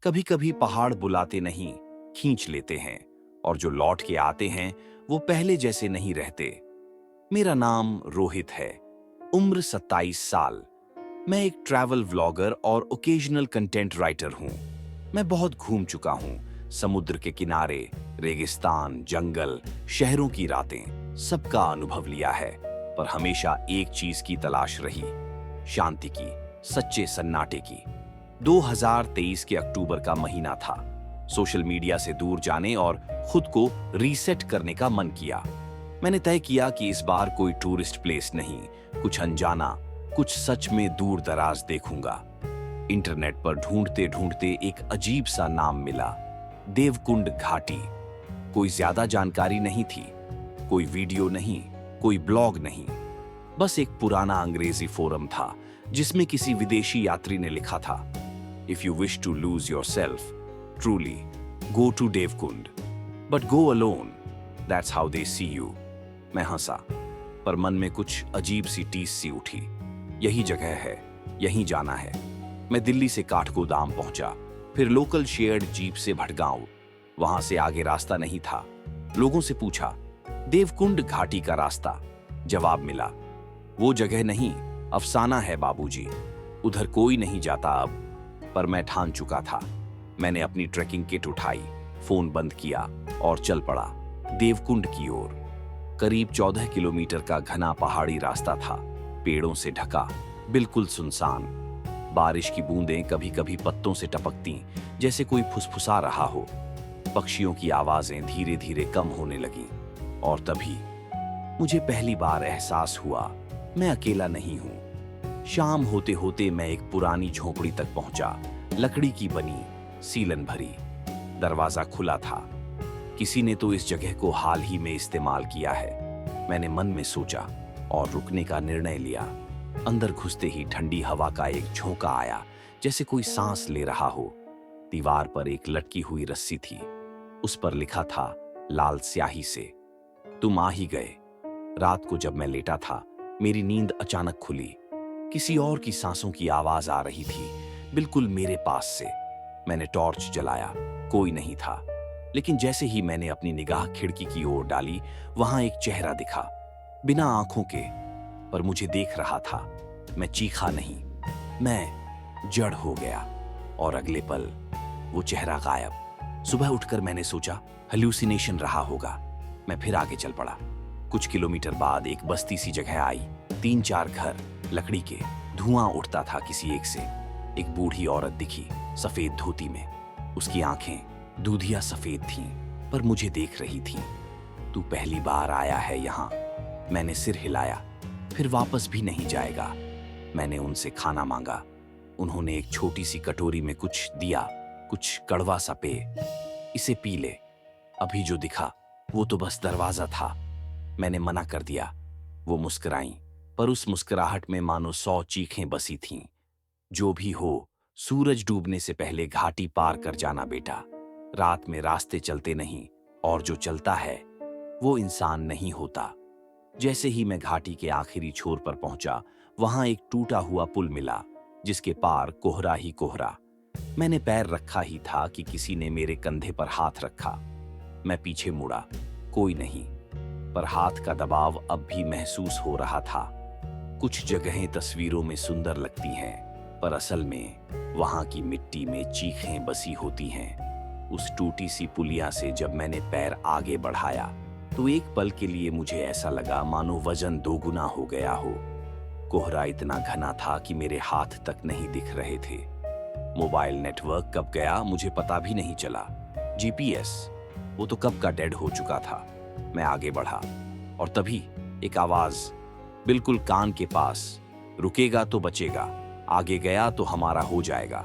कभी कभी पहाड़ बुलाते नहीं, खींच लेते हैं, और जो लौट के आते हैं वो पहले जैसे नहीं रहते। मेरा नाम रोहित है, उम्र 27 साल। मैं एक ट्रैवल व्लॉगर और ओकेजनल कंटेंट राइटर हूँ। मैं बहुत घूम चुका हूँ, समुद्र के किनारे, रेगिस्तान, जंगल, शहरों की रातें, सबका अनुभव लिया है। पर हमेशा एक चीज की तलाश रही, शांति की, सच्चे सन्नाटे की। 2023 के अक्टूबर का महीना था। सोशल मीडिया से दूर जाने और खुद को रीसेट करने का मन किया। मैंने तय किया कि इस बार कोई टूरिस्ट प्लेस नहीं, कुछ अनजाना, कुछ सच में दूर दराज देखूंगा। इंटरनेट पर ढूंढते ढूंढते एक अजीब सा नाम मिला, देवकुंड घाटी। कोई ज्यादा जानकारी नहीं थी, कोई वीडियो नहीं, कोई ब्लॉग नहीं, बस एक पुराना अंग्रेजी फोरम था जिसमें किसी विदेशी यात्री ने लिखा था, if you wish to lose yourself truly go to Devkund, but go alone, that's how they see you. मैं हंसा, पर मन में कुछ अजीब सी टीस सी उठी। यही जगह है, यहीं जाना है। मैं दिल्ली से काठगोदाम पहुंचा, फिर लोकल शेयर्ड जीप से भटगांव। वहां से आगे रास्ता नहीं था। लोगों से पूछा, देवकुंड घाटी का रास्ता। जवाब मिला, वो जगह नहीं, अफसाना है बाबूजी, उधर कोई नहीं जाता अब। पर मैं ठान चुका था। मैंने अपनी ट्रैकिंग किट उठाई, फोन बंद किया और चल पड़ा देवकुंड की ओर। करीब 14 किलोमीटर का घना पहाड़ी रास्ता था, पेड़ों से ढका, बिल्कुल सुनसान। बारिश की बूंदें कभी कभी पत्तों से टपकती, जैसे कोई फुसफुसा रहा हो। पक्षियों की आवाजें धीरे धीरे कम होने लगीं। और तभी मुझे पहली बार एहसास हुआ, मैं अकेला नहीं हूं। शाम होते होते मैं एक पुरानी झोपड़ी तक पहुंचा, लकड़ी की बनी, सीलन भरी। दरवाजा खुला था। किसी ने तो इस जगह को हाल ही में इस्तेमाल किया है। मैंने मन में सोचा और रुकने का निर्णय लिया। अंदर घुसते ही ठंडी हवा का एक झोंका आया, जैसे कोई सांस ले रहा हो। दीवार पर एक लटकी हुई रस्सी थी, उस पर लिखा था लाल स्याही से, तुम आ ही गए। रात को जब मैं लेटा था, मेरी नींद अचानक खुली। किसी और की सांसों की आवाज आ रही थी, बिल्कुल मेरे पास से। मैंने टॉर्च जलाया, कोई नहीं था। लेकिन जैसे ही मैंने अपनी निगाह खिड़की की ओर डाली, वहां एक चेहरा दिखा, बिना आंखों के, पर मुझे देख रहा था। मैं चीखा नहीं, मैं जड़ हो गया। और अगले पल वो चेहरा गायब। सुबह उठकर मैंने सोचा हेल्यूसिनेशन रहा होगा। मैं फिर आगे चल पड़ा। कुछ किलोमीटर बाद एक बस्ती सी जगह आई, 3-4 घर, लकड़ी के, धुआं उठता था किसी एक से। एक बूढ़ी औरत दिखी, सफेद धोती में। उसकी आंखें दूधिया सफेद थीं, पर मुझे देख रही थीं। तू पहली बार आया है यहाँ। मैंने सिर हिलाया, फिर वापस भी नहीं जाएगा। मैंने उनसे खाना मांगा। उन्होंने एक छोटी सी कटोरी में कुछ दिया, कुछ कड़वा सा पेय। इसे पी ले। अभी जो दिखा वो तो बस दरवाजा था। मैंने मना कर दिया। वो मुस्कुराईं, पर उस मुस्कुराहट में मानो 100 चीखें बसी थीं। जो भी हो, सूरज डूबने से पहले घाटी पार कर जाना बेटा। रात में रास्ते चलते नहीं, और जो चलता है वो इंसान नहीं होता। जैसे ही मैं घाटी के आखिरी छोर पर पहुंचा, वहां एक टूटा हुआ पुल मिला, जिसके पार कोहरा ही कोहरा। मैंने पैर रखा ही था कि किसी ने मेरे कंधे पर हाथ रखा। मैं पीछे मुड़ा, कोई नहीं, पर हाथ का दबाव अब भी महसूस हो रहा था। कुछ जगहें तस्वीरों में सुंदर लगती हैं, पर असल में वहां की मिट्टी में चीखें बसी होती हैं। उस टूटी सी पुलिया से जब मैंने पैर आगे बढ़ाया, तो एक पल के लिए मुझे ऐसा लगा मानो वजन 2 गुना हो गया हो। कोहरा इतना घना था कि मेरे हाथ तक नहीं दिख रहे थे। मोबाइल नेटवर्क कब गया मुझे पता भी नहीं चला। जीपीएस, वो तो कब का डेड हो चुका था। मैं आगे बढ़ा, और तभी एक आवाज बिल्कुल कान के पास, रुकेगा तो बचेगा, आगे गया तो हमारा हो जाएगा।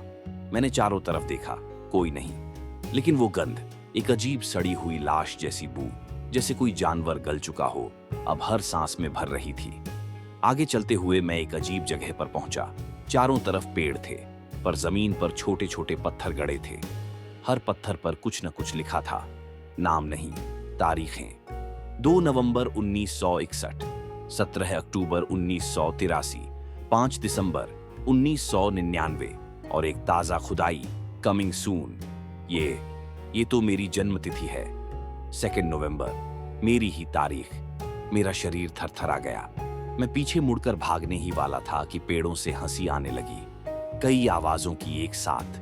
मैंने चारों तरफ देखा, कोई नहीं। लेकिन वो गंध, एक अजीब सड़ी हुई लाश जैसी बू, जैसे कोई जानवर गल चुका हो, अब हर सांस में भर रही थी। आगे चलते हुए मैं एक अजीब जगह पर पहुंचा। चारों तरफ पेड़ थे, पर जमीन पर छोटे छोटे पत्थर गड़े थे। हर पत्थर पर कुछ न कुछ लिखा था, नाम नहीं, तारीखें। 2 नवंबर 1961, 17 अक्टूबर 1983, 5 दिसंबर 1999 और एक ताजा खुदाई कमिंग सून। ये तो मेरी जन्म तिथि है, 2 नवंबर, मेरी ही तारीख। मेरा शरीर थरथरा गया। मैं पीछे मुड़कर भागने ही वाला था कि पेड़ों से हंसी आने लगी, कई आवाजों की एक साथ।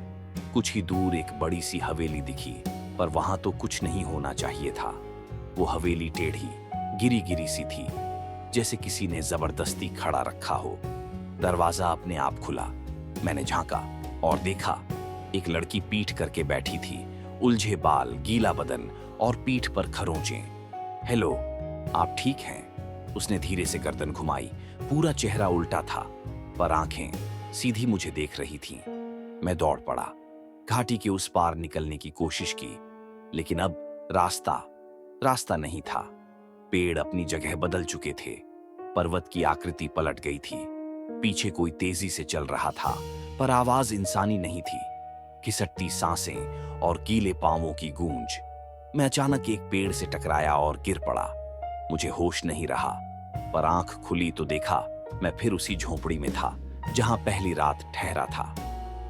कुछ ही दूर एक बड़ी सी हवेली दिखी, पर वहां तो कुछ नहीं होना चाहिए था। वो हवेली टेढ़ी गिरी गिरी सी थी, जैसे किसी ने जबरदस्ती खड़ा रखा हो। दरवाजा अपने आप खुला। मैंने झांका और देखा, एक लड़की पीठ करके बैठी थी, उलझे बाल, गीला बदन और पीठ पर खरोंचें। हेलो, आप ठीक हैं? उसने धीरे से गर्दन घुमाई। पूरा चेहरा उल्टा था, पर आंखें सीधी मुझे देख रही थीं। मैं दौड़ पड़ा, घाटी के उस पार निकलने की कोशिश की, लेकिन अब रास्ता नहीं था। पेड़ अपनी जगह बदल चुके थे, पर्वत की आकृति पलट गई थी। पीछे कोई तेजी से चल रहा था, पर आवाज इंसानी नहीं थी। खिसकती सांसें और गीले पांवों की गूंज। मैं अचानक एक पेड़ से टकराया और गिर पड़ा। मुझे होश नहीं रहा, पर आंख खुली तो देखा मैं फिर उसी झोंपड़ी में था जहां पहली रात ठहरा था।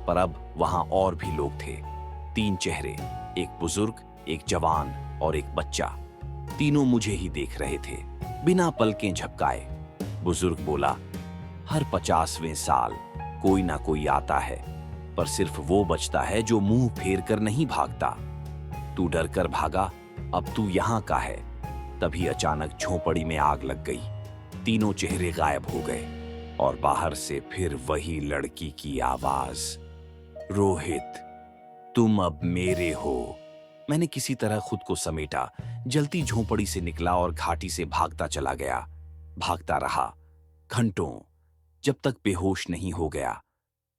पर अब वहां और भी लोग थे। 3 चेहरे, एक बुजुर्ग, एक जवान और एक बच्चा। तीनों मुझे ही देख रहे थे, बिना पलकें झपकाए। बुजुर्ग बोला, हर 50वें साल कोई ना कोई आता है, पर सिर्फ वो बचता है जो मुंह फेर कर नहीं भागता। तू डर कर भागा, अब तू यहां का है। तभी अचानक झोंपड़ी में आग लग गई। तीनों चेहरे गायब हो गए और बाहर से फिर वही लड़की की आवाज, रोहित, तुम अब मेरे हो। मैंने किसी तरह खुद को समेटा, जलती झोंपड़ी से निकला और घाटी से भागता चला गया। भागता रहा घंटों, जब तक बेहोश नहीं हो गया।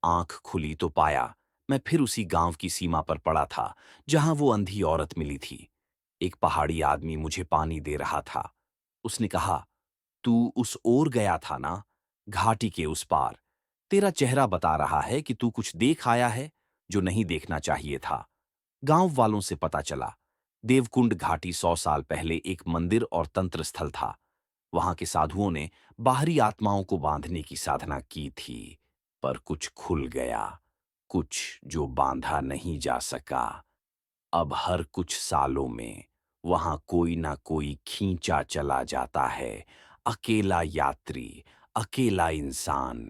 आंख खुली तो पाया मैं फिर उसी गांव की सीमा पर पड़ा था जहां वो अंधी औरत मिली थी। एक पहाड़ी आदमी मुझे पानी दे रहा था। उसने कहा, तू उस ओर गया था ना, घाटी के उस पार। तेरा चेहरा बता रहा है कि तू कुछ देख आया है जो नहीं देखना चाहिए था। गांव वालों से पता चला, देवकुंड घाटी 100 साल पहले एक मंदिर और तंत्र स्थल था। वहां के साधुओं ने बाहरी आत्माओं को बांधने की साधना की थी, पर कुछ खुल गया, कुछ जो बांधा नहीं जा सका। अब हर कुछ सालों में वहां कोई ना कोई खींचा चला जाता है, अकेला यात्री, अकेला इंसान।